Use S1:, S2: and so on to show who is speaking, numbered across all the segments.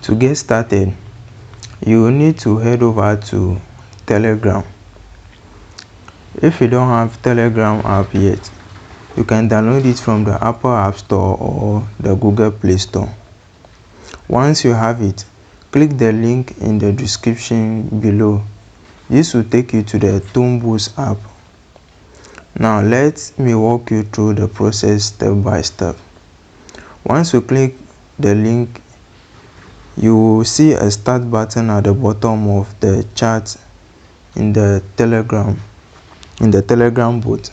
S1: To get started, you will need to head over to Telegram. If you don't have Telegram app yet, you can download it from the Apple App Store or the Google Play Store. Once you have it, click the link in the description below. This will take you to the TonBoost app. Now let me walk you through the process step by step. Once you click the link, you will see a start button at the bottom of the chat in the Telegram bot.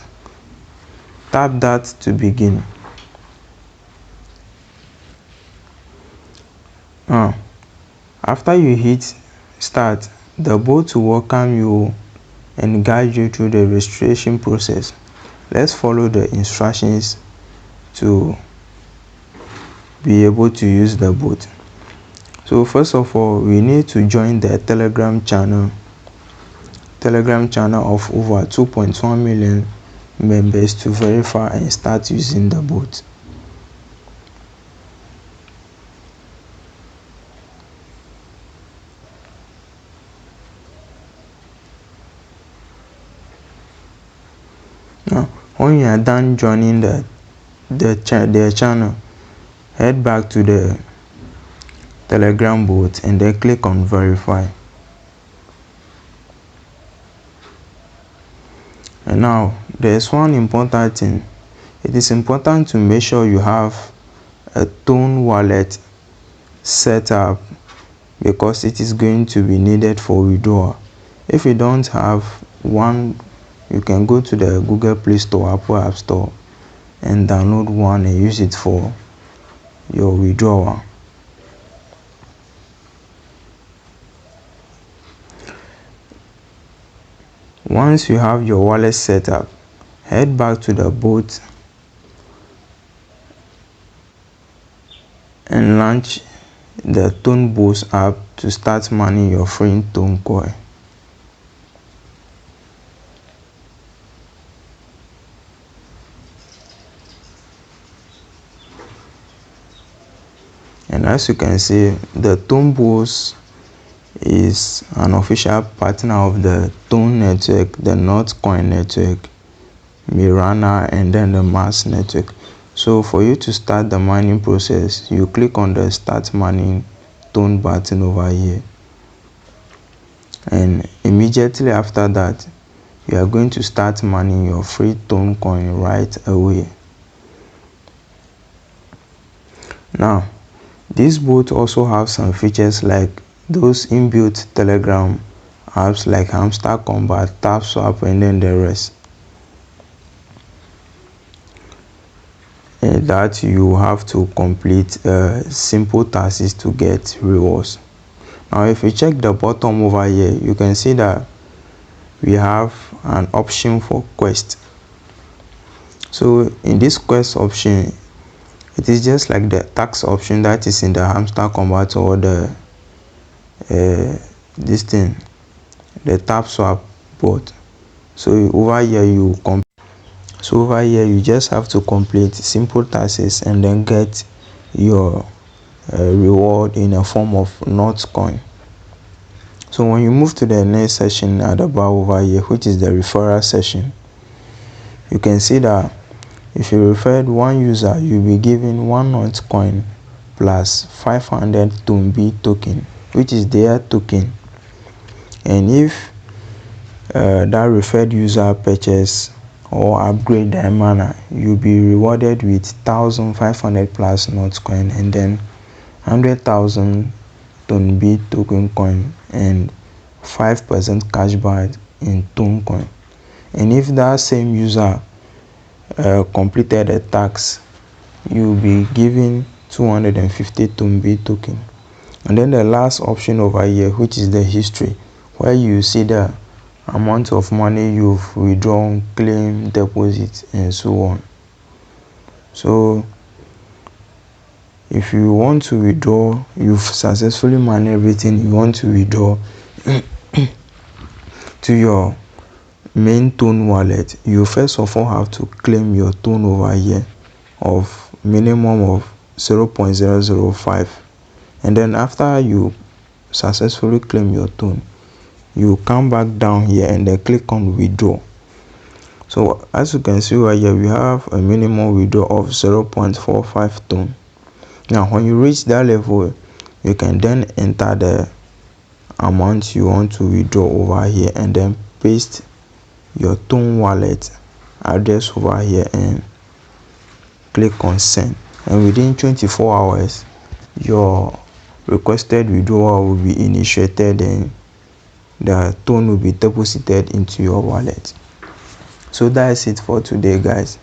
S1: Tap that to begin. After you hit start, the bot will welcome you and guide you through the registration process. Let's follow the instructions to be able to use the bot. So first of all, we need to join the Telegram channel of over 2.1 million members to verify and start using the bot. Now, when you are done joining the channel, head back to the Telegram bot and then click on verify. And now there's one important thing. It is important to make sure you have a Ton wallet set up, because it is going to be needed for withdrawal. If you don't have one, you can go to the Google Play Store, Apple App Store, and download one and use it for your withdrawal. Once you have your wallet set up, head back to the bot and launch the TonBoost app to start mining your free TonCoin. And as you can see, the TonBoost is an official partner of the Ton network, the Coin network, Mirana, and then the Mars network. So for you to start the mining process, you click on the start mining Ton button over here, and immediately after that, you are going to start mining your free TonCoin right away. Now, this bot also have some features like those inbuilt Telegram apps like Hamster Kombat, TapSwap, and then the rest. And that you have to complete simple tasks to get rewards. Now, if you check the bottom over here, you can see that we have an option for quest. So in this quest option, it is just like the tax option that is in the Hamster Kombat or the the TapSwap bot. So over here you just have to complete simple tasks and then get your reward in a form of Coin. So when you move to the next section at the bar over here, which is the referral section, you can see that if you referred one user, you'll be given 1 Coin plus 500 TonB token, which is their token. And if that referred user purchase or upgrade their mana, you'll be rewarded with 1,500 plus Coin and then 100,000 TonB token coin and 5% cashback in TonCoin. And if that same user completed a tax, you'll be given 250 TonB token. And then the last option over here, which is the history, where you see the amount of money you've withdrawn, claim, deposit, and so on. So if you want to withdraw, you've successfully mined everything you want to withdraw to your main Ton wallet, you first of all have to claim your Ton over here of minimum of 0.005, And then after you successfully claim your Ton, you come back down here and then click on withdraw. So as you can see right here, we have a minimum withdrawal of 0.45 Ton. Now when you reach that level, you can then enter the amount you want to withdraw over here and then paste your Ton wallet address over here and click on send. And within 24 hours, your requested withdrawal will be initiated and the Ton will be deposited into your wallet. So that's it for today, guys.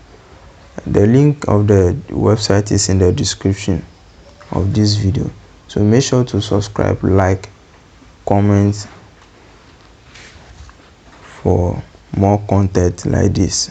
S1: The link of the website is in the description of this video, so make sure to subscribe, like, comment for more content like this.